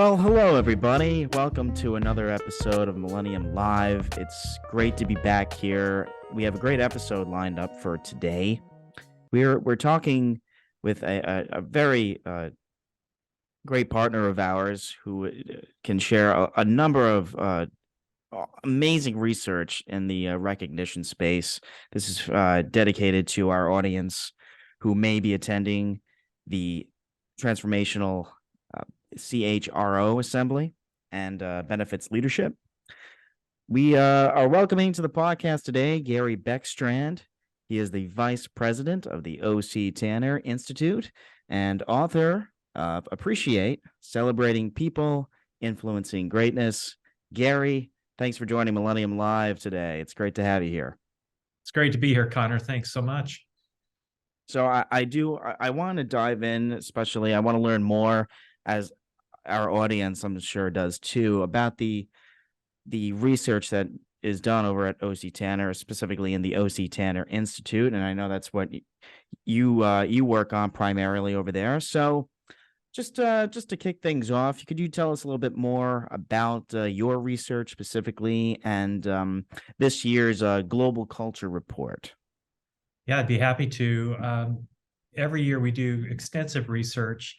Well, hello everybody. Welcome to another episode of Millennium Live. It's great to be back here. We have a great episode lined up for today. We're talking with a very great partner of ours who can share a number of amazing research in the recognition space. This is dedicated to our audience who may be attending the transformational CHRO assembly and benefits leadership. We are welcoming to the podcast today Gary Beckstrand. He is the vice president of the O.C Tanner Institute and author of Appreciate, Celebrating People, Influencing Greatness. Gary, thanks for joining Millennium Live today. It's great to have you here. It's great to be here, Connor. Thanks so much. So I want to dive in, especially I want to learn more, as our audience I'm sure does too, about the research that is done over at O.C Tanner, specifically in the O.C Tanner Institute, and I know that's what you work on primarily over there. So just to kick things off, could you tell us a little bit more about your research specifically and this year's Global Culture Report? Yeah, I'd be happy to. Every year we do extensive research,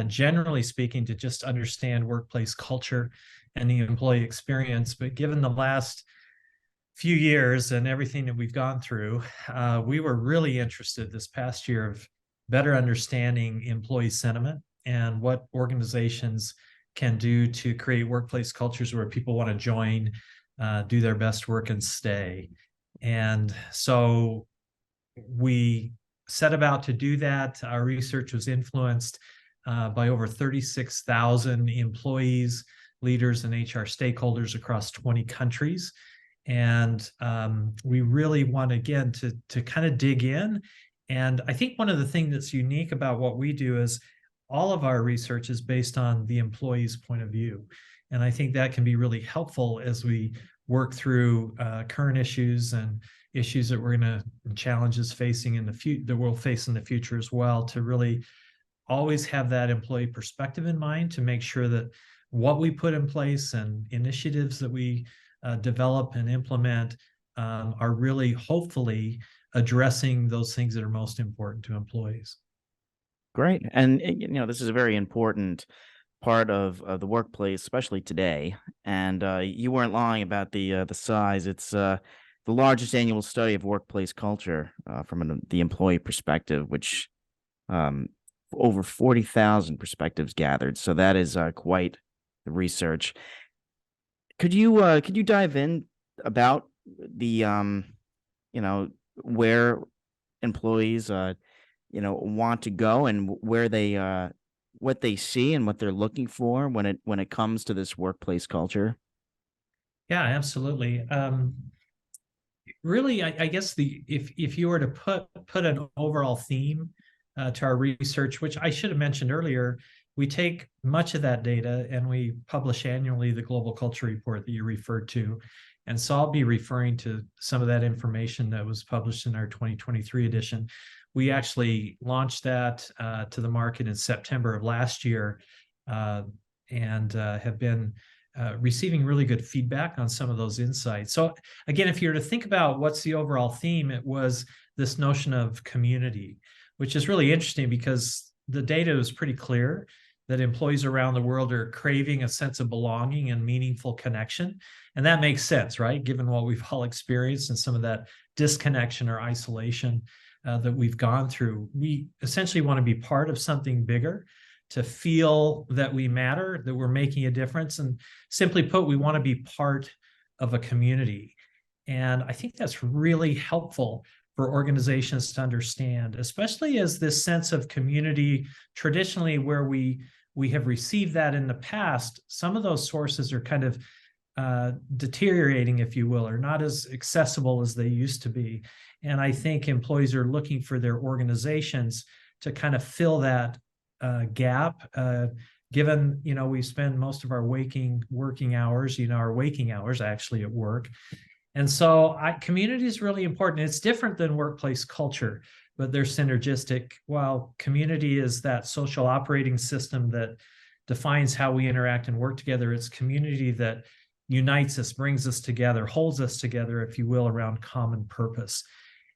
generally speaking, to just understand workplace culture and the employee experience. But given the last few years and everything that we've gone through, we were really interested this past year of better understanding employee sentiment and what organizations can do to create workplace cultures where people want to join, do their best work and stay. And so we set about to do that. Our research was influenced by over 36,000 employees, leaders, and HR stakeholders across 20 countries. And we really want, again, to kind of dig in. And I think one of the things that's unique about what we do is all of our research is based on the employee's point of view. And I think that can be really helpful as we work through current issues and issues that we're going to, challenges facing in the future, that we'll face in the future as well, to really always have that employee perspective in mind, to make sure that what we put in place and initiatives that we develop and implement are really, hopefully, addressing those things that are most important to employees. Great. And this is a very important part of the workplace, especially today. And you weren't lying about the size. It's the largest annual study of workplace culture from the employee perspective, which over 40,000 perspectives gathered. So that is quite the research. Could you dive in about the where employees want to go and where they what they see and what they're looking for when it comes to this workplace culture? Yeah, absolutely. Really, I guess if you were to put an overall theme to our research, which I should have mentioned earlier, we take much of that data and we publish annually the Global Culture Report that you referred to. And so I'll be referring to some of that information that was published in our 2023 edition. We actually launched that to the market in September of last year and have been receiving really good feedback on some of those insights. So again, if you were to think about what's the overall theme, it was this notion of community, which is really interesting because the data is pretty clear that employees around the world are craving a sense of belonging and meaningful connection. And that makes sense, right? Given what we've all experienced and some of that disconnection or isolation that we've gone through. We essentially want to be part of something bigger, to feel that we matter, that we're making a difference. And simply put, we want to be part of a community. And I think that's really helpful for organizations to understand, especially as this sense of community, traditionally where we have received that in the past, some of those sources are kind of deteriorating, if you will, or not as accessible as they used to be. And I think employees are looking for their organizations to kind of fill that gap, given, we spend most of our working hours, our waking hours actually at work. And so community is really important. It's different than workplace culture, but they're synergistic. While community is that social operating system that defines how we interact and work together. It's community that unites us, brings us together, holds us together, if you will, around common purpose.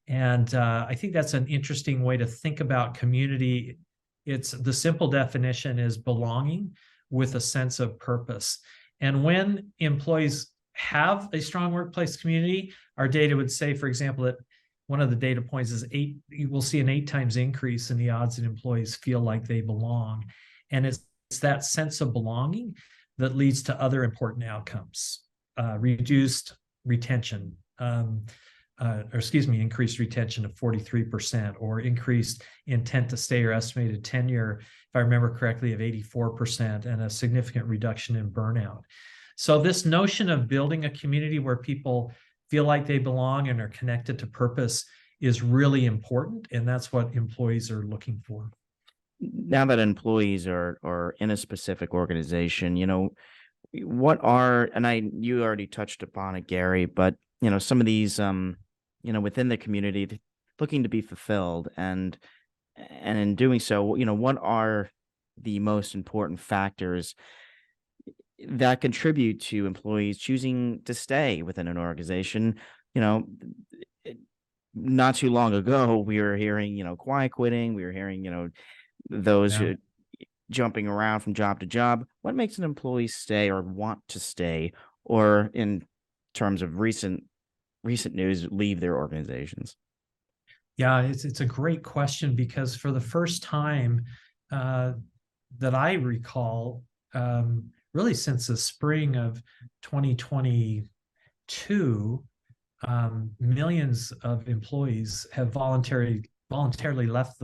And I think that's an interesting way to think about community. It's the simple definition is belonging with a sense of purpose. And when employees have a strong workplace community, our data would say, for example, that one of the data points is you will see an 8 times increase in the odds that employees feel like they belong. And it's that sense of belonging that leads to other important outcomes, reduced retention, increased retention of 43%, or increased intent to stay or estimated tenure, if I remember correctly, of 84%, and a significant reduction in burnout. So this notion of building a community where people feel like they belong and are connected to purpose is really important, and that's what employees are looking for. Now that employees are in a specific organization, what are, and you already touched upon it, Gary, but some of these within the community looking to be fulfilled, and in doing so, what are the most important factors that contribute to employees choosing to stay within an organization? Not too long ago, we were hearing, quiet quitting. We were hearing, those Yeah. jumping around from job to job. What makes an employee stay or want to stay, or in terms of recent news, leave their organizations? Yeah, it's a great question, because for the first time that I recall, really since the spring of 2022, millions of employees have voluntarily left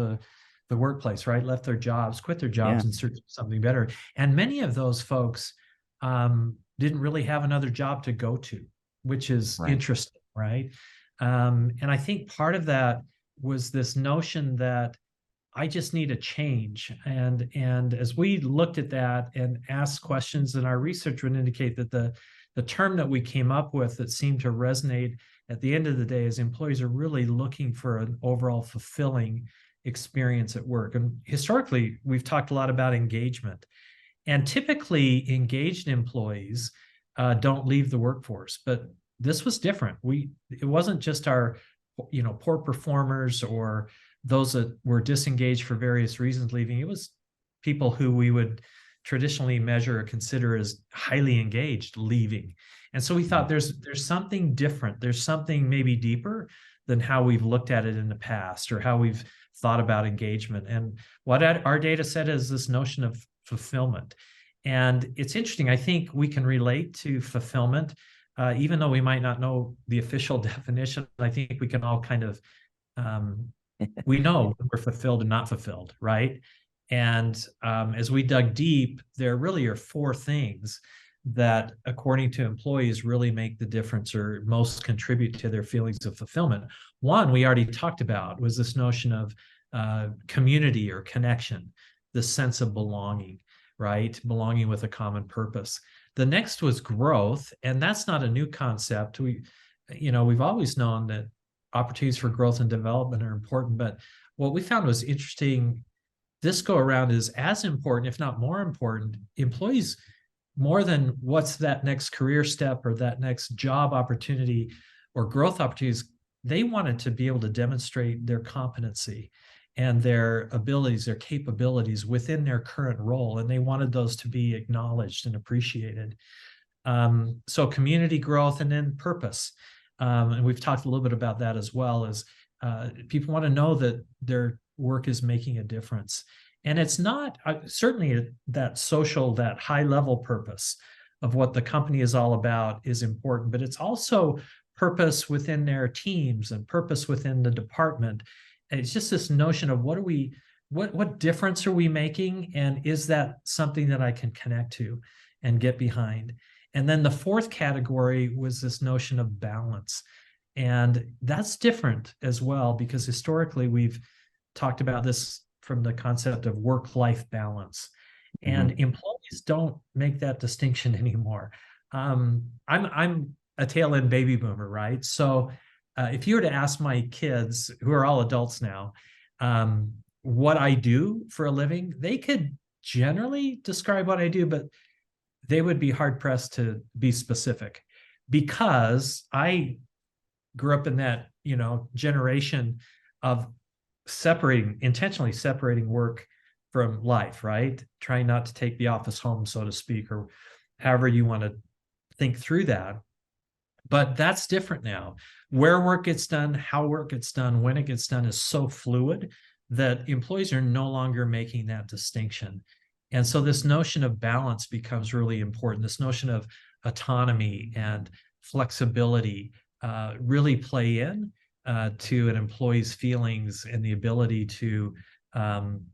the workplace, right? Left their jobs, quit their Yeah. jobs in search of something better. And many of those folks didn't really have another job to go to, which is Right. interesting, right? And I think part of that was this notion that I just need a change. And as we looked at that and asked questions, and our research would indicate that the term that we came up with that seemed to resonate at the end of the day is employees are really looking for an overall fulfilling experience at work. And historically, we've talked a lot about engagement. And typically, engaged employees don't leave the workforce, but this was different. It wasn't just our, poor performers or those that were disengaged for various reasons leaving. It was people who we would traditionally measure or consider as highly engaged leaving. And so we thought there's something different. There's something maybe deeper than how we've looked at it in the past, or how we've thought about engagement. And what our data said is this notion of fulfillment. And it's interesting. I think we can relate to fulfillment, even though we might not know the official definition. I think we can all kind of, we know when we're fulfilled and not fulfilled, right? And as we dug deep, there really are 4 things that, according to employees, really make the difference or most contribute to their feelings of fulfillment. One, we already talked about, was this notion of community or connection, the sense of belonging, right? Belonging with a common purpose. The next was growth, and that's not a new concept. We've always known that opportunities for growth and development are important, but what we found was interesting this go around is as important, if not more important. Employees, more than what's that next career step or that next job opportunity or growth opportunities, they wanted to be able to demonstrate their competency and their abilities, their capabilities within their current role. And they wanted those to be acknowledged and appreciated. So community growth, and then purpose. And we've talked a little bit about that as well, as people want to know that their work is making a difference. And it's not certainly that social, that high level purpose of what the company is all about is important, but it's also purpose within their teams and purpose within the department. And it's just this notion of what difference are we making? And is that something that I can connect to and get behind? And then the 4th category was this notion of balance. And that's different as well, because historically we've talked about this from the concept of work-life balance. And employees don't make that distinction anymore. I'm a tail end baby boomer, right? So if you were to ask my kids, who are all adults now, what I do for a living, they could generally describe what I do, but they would be hard pressed to be specific, because I grew up in that, generation of intentionally separating work from life, right? Trying not to take the office home, so to speak, or however you want to think through that. But that's different now. Where work gets done, how work gets done, when it gets done is so fluid that employees are no longer making that distinction. And so this notion of balance becomes really important. This notion of autonomy and flexibility really play in to an employee's feelings and the ability to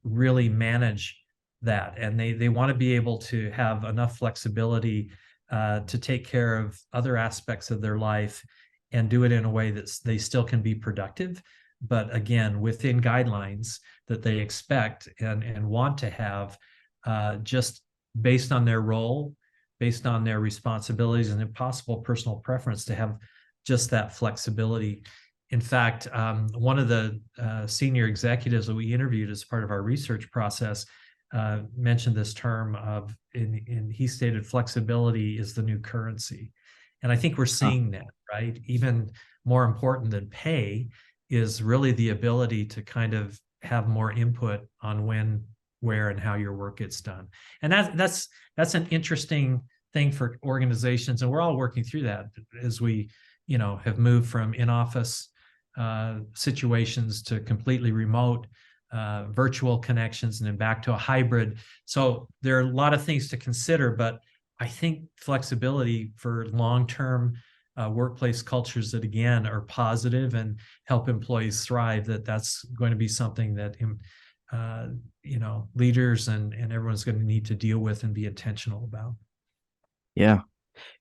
really manage that. And they want to be able to have enough flexibility to take care of other aspects of their life and do it in a way that they still can be productive, but again, within guidelines that they expect and want to have, just based on their role, based on their responsibilities, and if possible, personal preference to have just that flexibility. In fact, one of the senior executives that we interviewed as part of our research process mentioned this term of, he stated flexibility is the new currency. And I think we're seeing that, right? Even more important than pay is really the ability to kind of have more input on when, where, and how your work gets done. And that's an interesting thing for organizations. And we're all working through that as we, have moved from in-office situations to completely remote virtual connections, and then back to a hybrid. So there are a lot of things to consider, but I think flexibility for long-term workplace cultures that, again, are positive and help employees thrive, that's going to be something that leaders and everyone's going to need to deal with and be intentional about. Yeah.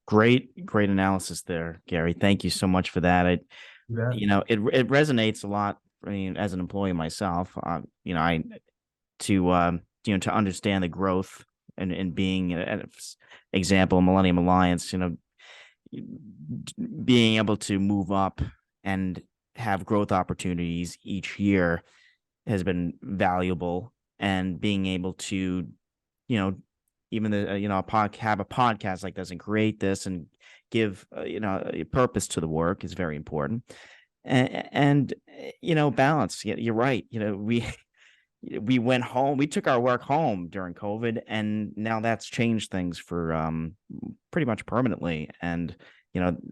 Great analysis there, Gary. Thank you so much for that. It resonates a lot. I mean, as an employee myself, to understand the growth and being an example, Millennium Alliance, being able to move up and have growth opportunities each year has been valuable, and being able to, even the have a podcast like this and create this and give a purpose to the work is very important. And balance. You're right. We went home. We took our work home during COVID, and now that's changed things for pretty much permanently. And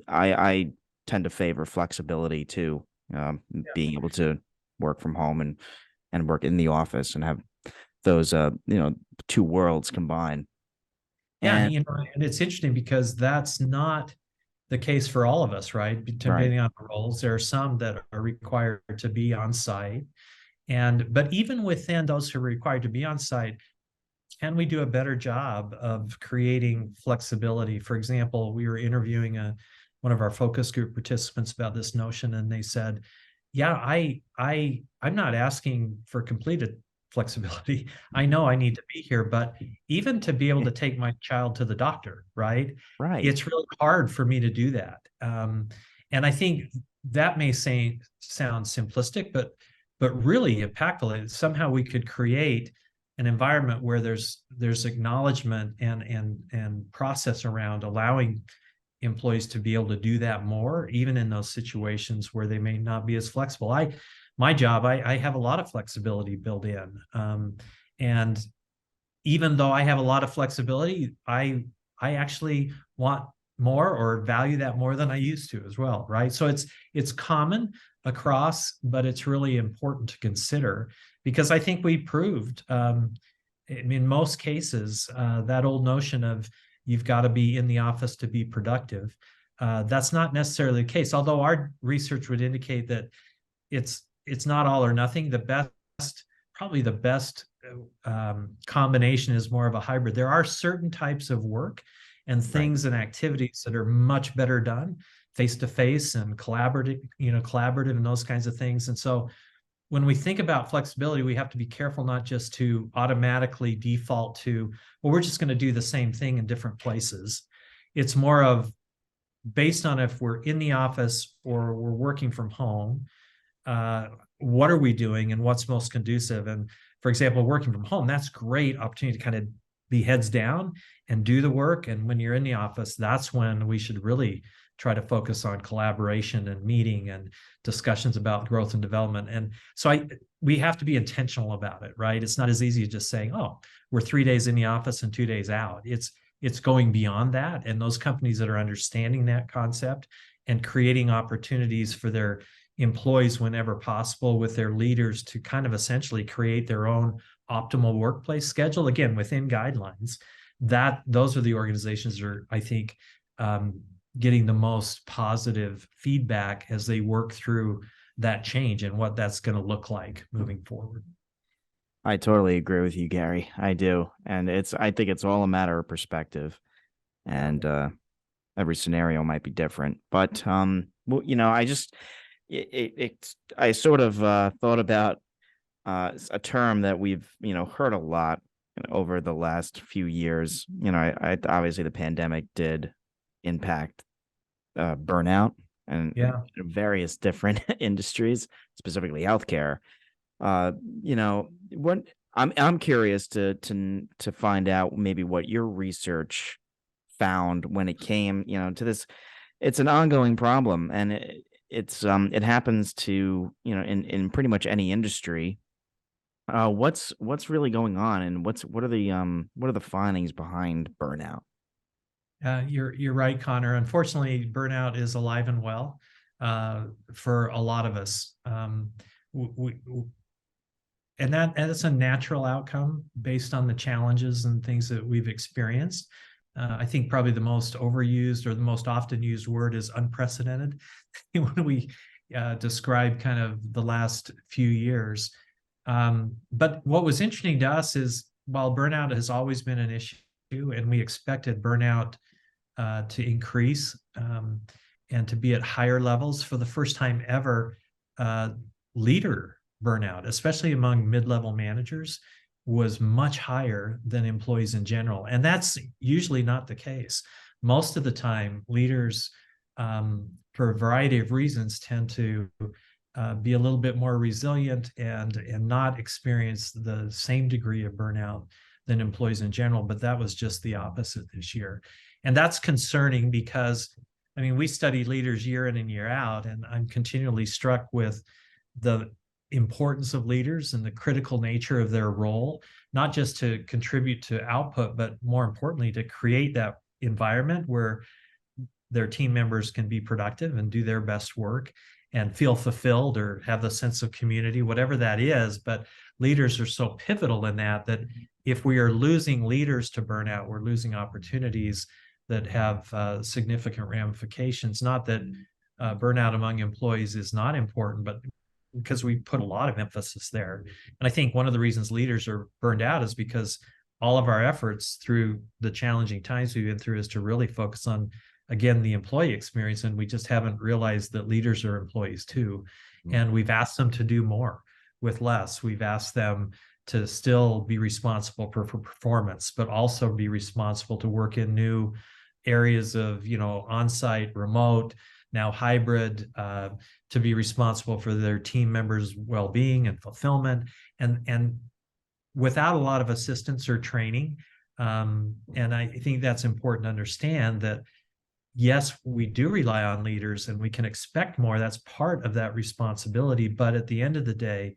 I tend to favor flexibility too, being able to work from home and work in the office and have those two worlds combined. Yeah, and it's interesting because that's not the case for all of us, right? Depending on the roles, there are some that are required to be on site, but even within those who are required to be on site, can we do a better job of creating flexibility? For example, we were interviewing one of our focus group participants about this notion, and they said, "Yeah, I'm not asking for completed flexibility. I know I need to be here, but even to be able to take my child to the doctor, right? It's really hard for me to do that." And I think that may sound simplistic, but really impactful. Somehow we could create an environment where there's acknowledgement and process around allowing employees to be able to do that more, even in those situations where they may not be as flexible. My job, I have a lot of flexibility built in. And even though I have a lot of flexibility, I actually want more or value that more than I used to as well, right? So it's common across, but it's really important to consider, because I think we proved, in most cases, that old notion of you've got to be in the office to be productive, that's not necessarily the case. Although our research would indicate that it's not all or nothing. Probably the best combination is more of a hybrid. There are certain types of work and things and activities that are much better done face-to-face and collaborative and those kinds of things. And so when we think about flexibility, we have to be careful not just to automatically default to, well, we're just going to do the same thing in different places. It's more of based on if we're in the office or we're working from home, what are we doing and what's most conducive? And for example, working from home, that's great opportunity to kind of be heads down and do the work. And when you're in the office, that's when we should really try to focus on collaboration and meeting and discussions about growth and development. And so we have to be intentional about it, right? It's not as easy as just saying, oh, we're 3 days in the office and 2 days out. It's going beyond that. And those companies that are understanding that concept and creating opportunities for their employees whenever possible with their leaders to kind of essentially create their own optimal workplace schedule, again, within guidelines, that those are the organizations that are, I think, getting the most positive feedback as they work through that change and what that's going to look like moving forward. I totally agree with you, Gary. I do. And I think it's all a matter of perspective, and every scenario might be different. But well, I sort of thought about a term that we've, heard a lot over the last few years. I obviously the pandemic did impact burnout and Yeah. various different industries, specifically healthcare. What I'm curious to find out maybe what your research found when it came, to this. It's an ongoing problem, and it happens to, in pretty much any industry. What's really going on, and what are the findings behind burnout? You're right, Connor. Unfortunately, burnout is alive and well for a lot of us. And that's a natural outcome based on the challenges and things that we've experienced. I think probably the most overused or the most often used word is unprecedented when we describe kind of the last few years. But what was interesting to us is while burnout has always been an issue, and we expected burnout to increase and to be at higher levels, for the first time ever, leader burnout, especially among mid-level managers, was much higher than employees in general. And that's usually not the case. Most of the time, leaders, for a variety of reasons, tend to be a little bit more resilient and not experience the same degree of burnout than employees in general. But that was just the opposite this year. And that's concerning because, I mean, we study leaders year in and year out, and I'm continually struck with the importance of leaders and the critical nature of their role, not just to contribute to output, but more importantly, to create that environment where their team members can be productive and do their best work and feel fulfilled or have the sense of community, whatever that is. But leaders are so pivotal in that if we are losing leaders to burnout, we're losing opportunities that have significant ramifications. Not that burnout among employees is not important, but because we put a lot of emphasis there. And I think one of the reasons leaders are burned out is because all of our efforts through the challenging times we've been through is to really focus on, again, the employee experience. And we just haven't realized that leaders are employees too. Mm-hmm. And we've asked them to do more with less. We've asked them to still be responsible for performance, but also be responsible to work in new areas of, on-site, remote, now hybrid, to be responsible for their team members' well-being and fulfillment, and without a lot of assistance or training. And I think that's important to understand that, yes, we do rely on leaders and we can expect more. That's part of that responsibility. But at the end of the day,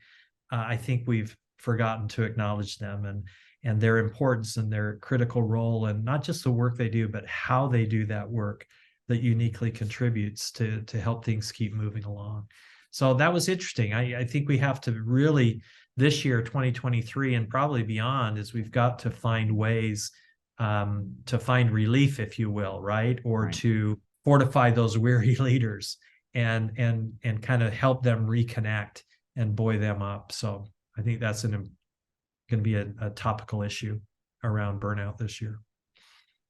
I think we've forgotten to acknowledge them and their importance and their critical role, and not just the work they do, but how they do that work that uniquely contributes to help things keep moving along. So that was interesting. I think we have to really, this year, 2023, and probably beyond, is we've got to find ways to find relief, if you will, right? Or right. To fortify those weary leaders and kind of help them reconnect and buoy them up. So I think that's going to be a topical issue around burnout this year.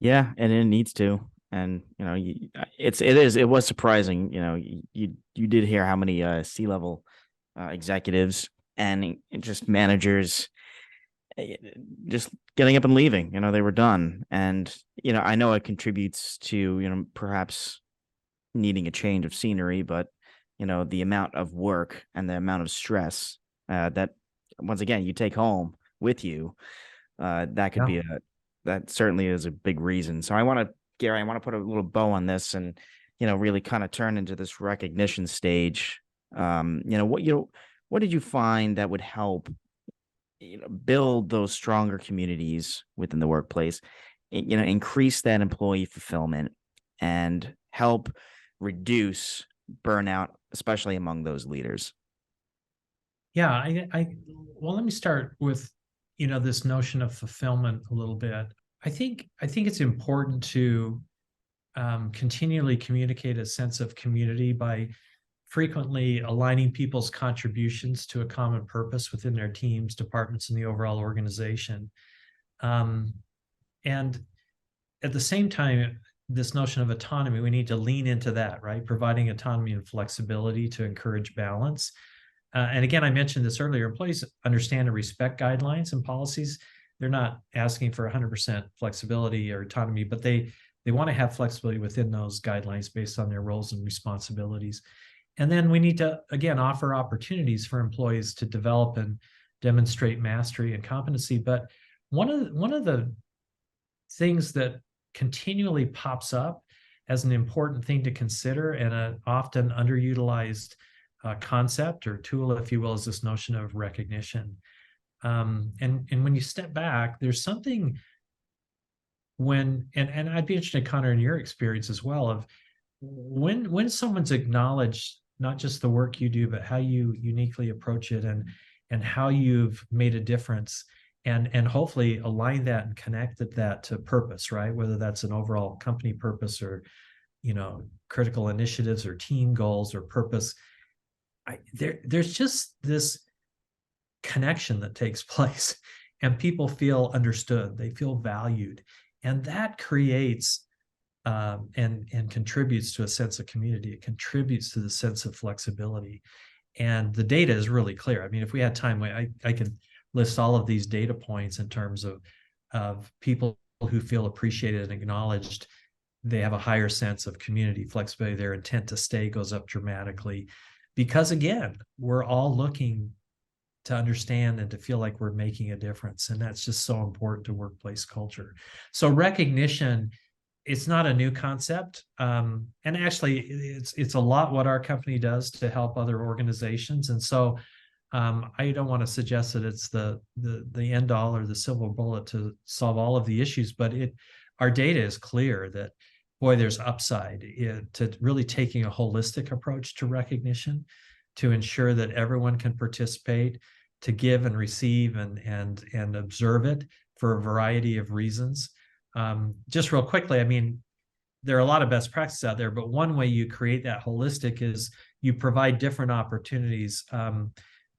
Yeah, and it needs to. And it was surprising. You did hear how many C-level executives and just managers just getting up and leaving. They were done. And I know it contributes to perhaps needing a change of scenery, but the amount of work and the amount of stress that once again, you take home with you, that could Yeah. be that certainly is a big reason. So Gary, I want to put a little bow on this and, really kind of turn into this recognition stage. What did you find that would help, build those stronger communities within the workplace, increase that employee fulfillment and help reduce burnout, especially among those leaders? Yeah, well, let me start with, this notion of fulfillment a little bit. I think it's important to continually communicate a sense of community by frequently aligning people's contributions to a common purpose within their teams, departments, and the overall organization. Um, and at the same time, this notion of autonomy, we need to lean into that, right? Providing autonomy and flexibility to encourage balance. And again, I mentioned this earlier, employees understand and respect guidelines and policies. They're not asking for 100% flexibility or autonomy, but they want to have flexibility within those guidelines based on their roles and responsibilities. And then we need to, again, offer opportunities for employees to develop and demonstrate mastery and competency. But one of the things that continually pops up as an important thing to consider and an often underutilized concept or tool, if you will, is this notion of recognition. And when you step back, there's something and I'd be interested, Connor, in your experience as well, of when someone's acknowledged not just the work you do, but how you uniquely approach it and how you've made a difference and hopefully align that and connected that to purpose, right? Whether that's an overall company purpose or, critical initiatives or team goals or purpose. There's just this connection that takes place and people feel understood, they feel valued, and that creates and contributes to a sense of community. It contributes to the sense of flexibility, and the data is really clear. I mean, if we had time, I could list all of these data points in terms of people who feel appreciated and acknowledged. They have a higher sense of community, flexibility. Their intent to stay goes up dramatically because, again, we're all looking to understand and to feel like we're making a difference. And that's just so important to workplace culture. So recognition, it's not a new concept. And actually, it's a lot what our company does to help other organizations. And so I don't want to suggest that it's the end all or the silver bullet to solve all of the issues, but our data is clear that, boy, there's upside to really taking a holistic approach to recognition, to ensure that everyone can participate, to give and receive and observe it for a variety of reasons. Just real quickly, I mean, there are a lot of best practices out there, but one way you create that holistic is you provide different opportunities.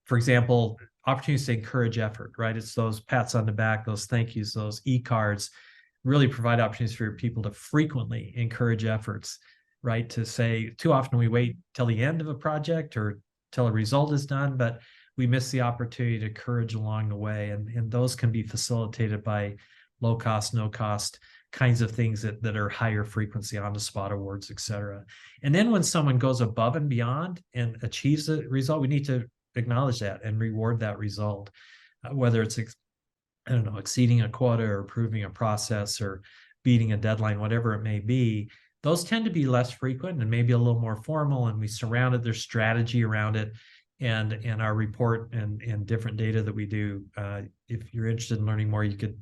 For example, opportunities to encourage effort, right? It's those pats on the back, those thank yous, those e-cards, really provide opportunities for your people to frequently encourage efforts, right? To say, too often we wait till the end of a project or till a result is done, but we miss the opportunity to encourage along the way. And those can be facilitated by low cost, no cost kinds of things that are higher frequency, on the spot awards, et cetera. And then when someone goes above and beyond and achieves the result, we need to acknowledge that and reward that result, whether it's, I don't know, exceeding a quota or approving a process or beating a deadline, whatever it may be. Those tend to be less frequent and maybe a little more formal, and we surrounded their strategy around it and our report and different data that we do. If you're interested in learning more, you could,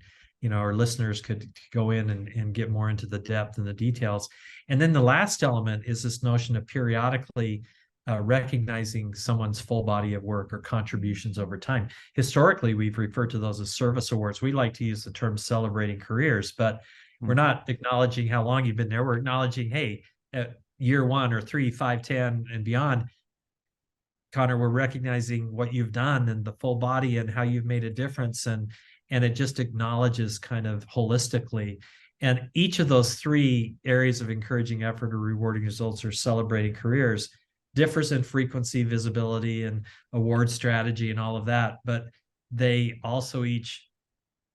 our listeners could go in and get more into the depth and the details. And then the last element is this notion of periodically recognizing someone's full body of work or contributions over time. Historically, we've referred to those as service awards. We like to use the term celebrating careers, but we're not acknowledging how long you've been there. We're acknowledging, hey, at year 1 or 3, 5, 10, and beyond, Connor, we're recognizing what you've done and the full body and how you've made a difference. And it just acknowledges kind of holistically. And each of those 3 areas of encouraging effort or rewarding results or celebrating careers differs in frequency, visibility, and award strategy and all of that. But they also each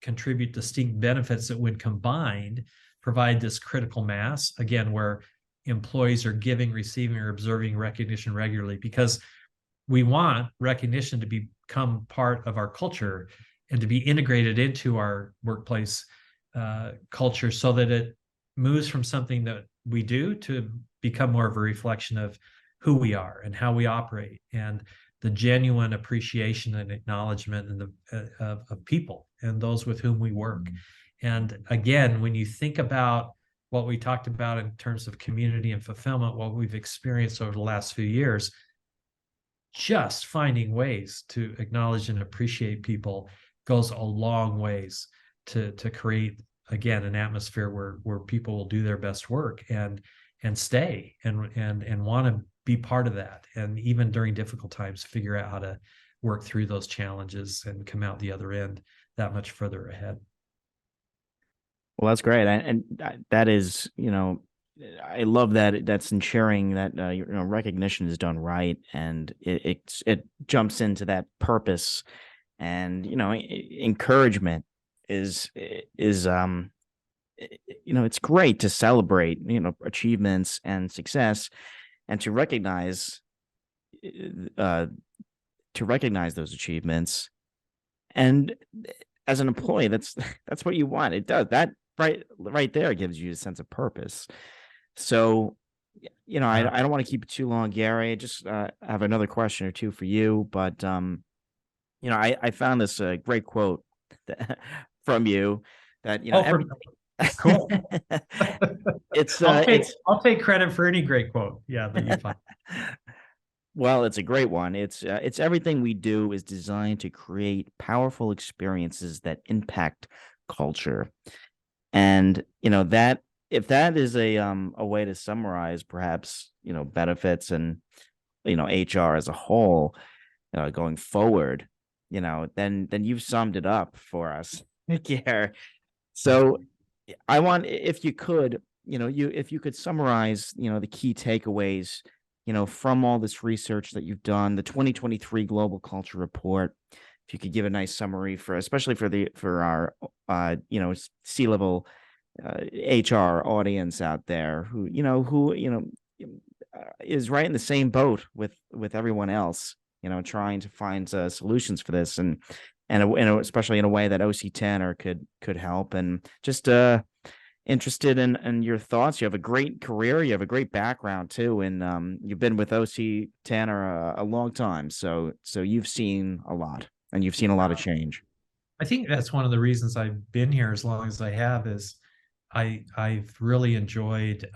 contribute distinct benefits that, when combined, provide this critical mass, again, where employees are giving, receiving, or observing recognition regularly, because we want recognition to be become part of our culture and to be integrated into our workplace culture, so that it moves from something that we do to become more of a reflection of who we are and how we operate, and the genuine appreciation and acknowledgement and of people and those with whom we work. And again, when you think about what we talked about in terms of community and fulfillment, what we've experienced over the last few years, just finding ways to acknowledge and appreciate people goes a long ways to create, again, an atmosphere where people will do their best work and stay and want to be part of that, and even during difficult times figure out how to work through those challenges and come out the other end that much further ahead. Well, that's great, and that is, I love that that's ensuring that recognition is done right, and it jumps into that purpose, and encouragement is it's great to celebrate achievements and success, and to recognize those achievements, and as an employee, that's what you want. It does that right there gives you a sense of purpose. So, I don't want to keep it too long, Gary. I just have another question or two for you, but I found this great quote from you that cool. it's I'll take credit for any great quote. Yeah, that you find. Well, it's a great one. It's everything we do is designed to create powerful experiences that impact culture. And that, if that is a way to summarize perhaps benefits and HR as a whole going forward, then you've summed it up for us here. So I want, if you could, if you could summarize the key takeaways from all this research that you've done, the 2023 Global Culture Report. If you could give a nice summary especially for our C-level HR audience out there who is right in the same boat with everyone else, trying to find solutions for this, and especially in a way that O.C Tanner could help, and just interested in your thoughts. You have a great career, you have a great background too, and you've been with O.C Tanner a long time, so you've seen a lot, and you've seen a lot of change. I think that's one of the reasons I've been here as long as I have, is I've really enjoyed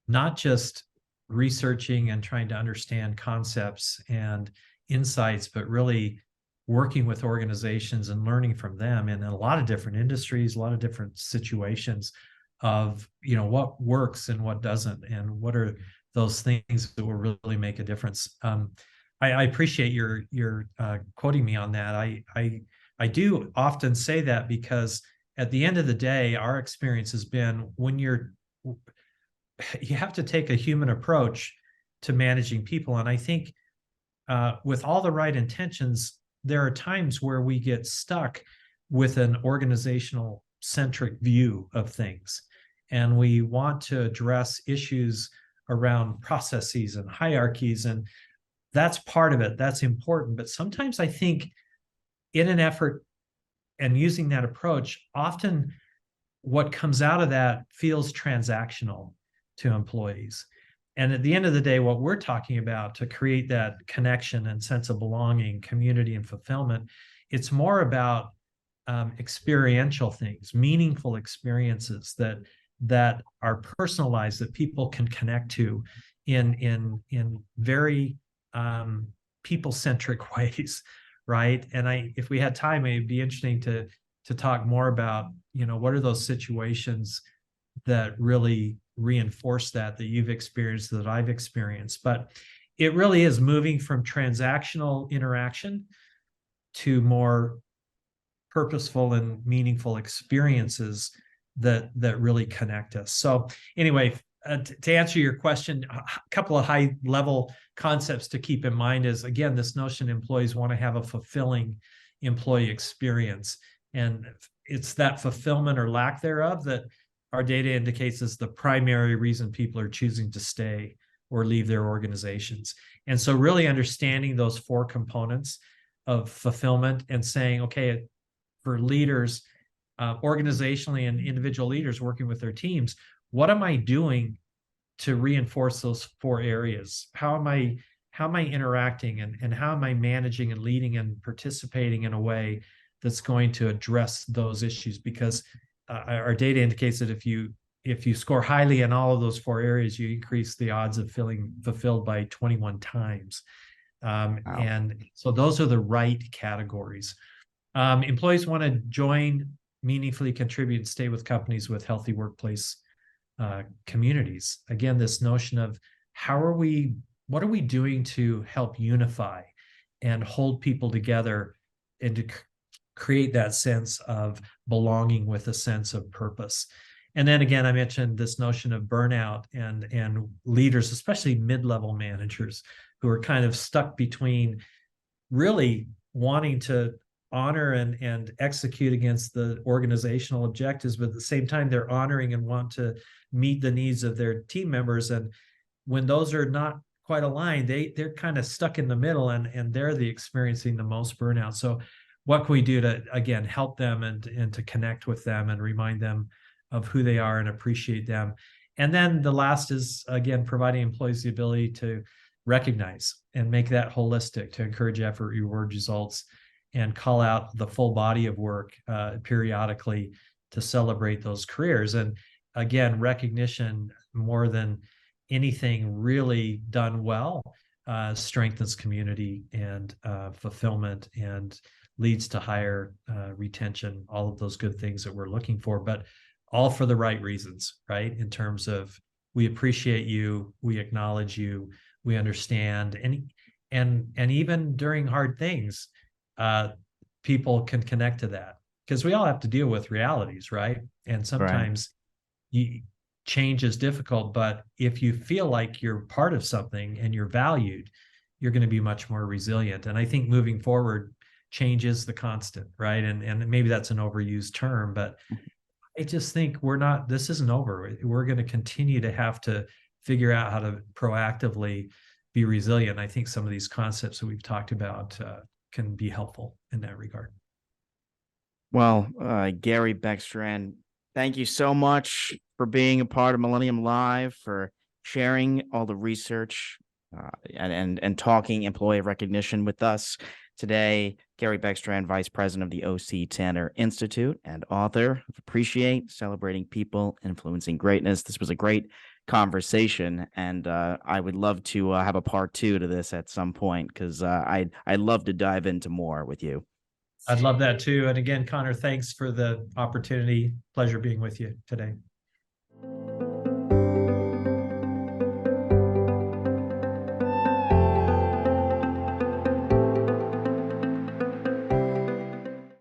not just researching and trying to understand concepts and insights, but really working with organizations and learning from them in a lot of different industries, a lot of different situations of what works and what doesn't, and what are those things that will really make a difference. I appreciate your quoting me on that. I do often say that because at the end of the day, our experience has been when you have to take a human approach to managing people. And I think with all the right intentions, there are times where we get stuck with an organizational centric view of things. And we want to address issues around processes and hierarchies. And that's part of it. That's important. But sometimes I think in an effort and using that approach, often what comes out of that feels transactional to employees. And at the end of the day, what we're talking about to create that connection and sense of belonging, community, and fulfillment, it's more about experiential things, meaningful experiences that are personalized, that people can connect to in very people-centric ways, right? And if we had time, it'd be interesting to talk more about, what are those situations that really reinforce that you've experienced, that I've experienced. But it really is moving from transactional interaction to more purposeful and meaningful experiences that really connect us. So anyway, to answer your question, a couple of high level concepts to keep in mind is, again, this notion employees want to have a fulfilling employee experience. And it's that fulfillment or lack thereof that our data indicates is the primary reason people are choosing to stay or leave their organizations. And so really understanding those four components of fulfillment and saying, okay, for leaders, organizationally and individual leaders working with their teams, what am I doing to reinforce those 4 areas? How am I interacting, and how am I managing and leading and participating in a way that's going to address those issues? Because our data indicates that if you score highly in all of those 4 areas, you increase the odds of feeling fulfilled by 21 times. Wow. And so those are the right categories. Employees want to join, meaningfully contribute, and stay with companies with healthy workplace communities. Again, this notion of what are we doing to help unify and hold people together, and to create that sense of belonging with a sense of purpose. And then again, I mentioned this notion of burnout and leaders, especially mid-level managers, who are kind of stuck between really wanting to honor and execute against the organizational objectives, but at the same time, they're honoring and want to meet the needs of their team members. And when those are not quite aligned, they're kind of stuck in the middle, and they're experiencing the most burnout. So what can we do to, again, help them and to connect with them and remind them of who they are and appreciate them? And then the last is, again, providing employees the ability to recognize and make that holistic, to encourage effort, reward results, and call out the full body of work periodically to celebrate those careers. And again, recognition, more than anything really done well, strengthens community and fulfillment, and leads to higher retention, all of those good things that we're looking for, but all for the right reasons, right? In terms of, we appreciate you, we acknowledge you, we understand, and even during hard things, people can connect to that, because we all have to deal with realities, right? And sometimes change is difficult, but if you feel like you're part of something and you're valued, you're going to be much more resilient. And I think moving forward, change is the constant, right? And maybe that's an overused term, but I just think this isn't over. We're going to continue to have to figure out how to proactively be resilient. I think some of these concepts that we've talked about can be helpful in that regard. Well, Gary Beckstrand, thank you so much for being a part of Millennium Live, for sharing all the research and talking employee recognition with us today. Gary Beckstrand, Vice President of the O.C Tanner Institute and author of Appreciate, Celebrating People, Influencing Greatness. This was a great conversation, and I would love to have a part 2 to this at some point, because I'd love to dive into more with you. I'd love that too. And again, Connor, thanks for the opportunity. Pleasure being with you today.